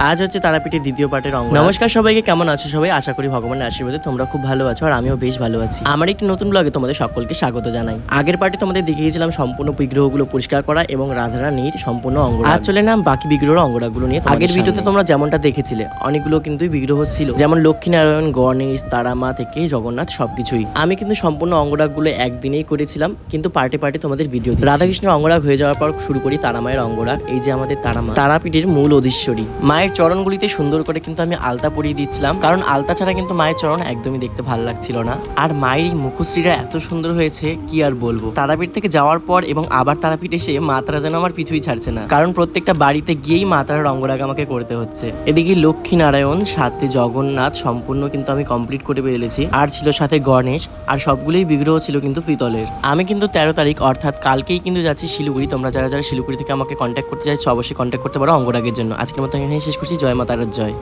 আজ হচ্ছে তারাপীঠের দ্বিতীয় পার্টের অঙ্গ। নমস্কার সবাইকে, কেমন আছো সবাই? আশা করি ভগবানের আশীর্বাদে তোমরা খুব ভালো আছো আর আমিও বেশ ভালো আছি। আমার একটি নতুন ব্লগে তোমাদের সকলকে স্বাগত জানাই। আগের পার্টে তোমাদের দেখিয়েছিলাম সম্পূর্ণ বিগ্রহগুলো পরিষ্কার করা এবং রাধারানীর সম্পূর্ণ অঙ্গ। আজ চলে নাম বাকি বিগ্রহের অঙ্গরাগুলো নিয়ে। আগের ভিডিওতে তোমরা যেমনটা দেখেছিলে অনেকগুলো কিন্তু বিগ্রহ ছিল, যেমন লক্ষ্মীনারায়ণ, গণেশ, তারামা থেকে জগন্নাথ সবকিছুই। আমি কিন্তু সম্পূর্ণ অঙ্গরাগগুলো একদিনেই করেছিলাম, কিন্তু পার্টে পার্টে তোমাদের ভিডিও রাধাকৃষ্ণের অঙ্গরাগ হয়ে যাওয়ার পর শুরু করি তারামায়ের অঙ্গরাগ। এই যে আমাদের তারামা, তারাপীঠের মূল অধীশ্বরী। মায়ের চরণগুলিতে সুন্দর করে কিন্তু আমি আলতা পরিয়ে দিচ্ছিলাম, কারণ আলতা ছাড়া কিন্তু মায়ের চরণ একদমই দেখতে ভালো লাগছিল না। আর মায়ের এই মুখশ্রীটা এত সুন্দর হয়েছে কি আর বলবো। তারাপীঠ থেকে যাওয়ার পর এবং আবার তারাপীঠ এসে মা তারা যেন আমার পিছুই ছাড়ছে না, কারণ প্রত্যেকটা বাড়িতে গিয়েই মা তারার অঙ্গরাগ আমাকে করতে হচ্ছে। এদিকে লক্ষ্মী নারায়ণ সাথে জগন্নাথ সম্পূর্ণ কিন্তু আমি কমপ্লিট করে ফেলেছি, আর ছিল সাথে গণেশ, আর সবগুলোই বিগ্রহ ছিল কিন্তু পিতলের। আমি কিন্তু 13 তারিখ অর্থাৎ কালকেই কিন্তু যাচ্ছি শিলিগুড়ি। তোমরা যারা যারা শিলিগুড়ি থেকে আমাকে কন্ট্যাক্ট করতে চাইছো অবশ্যই কন্ট্যাক্ট করতে পারো অঙ্গরাগের জন্য। আজকের মতো এখানে শেষ করছি। জয় মা তারার জয়।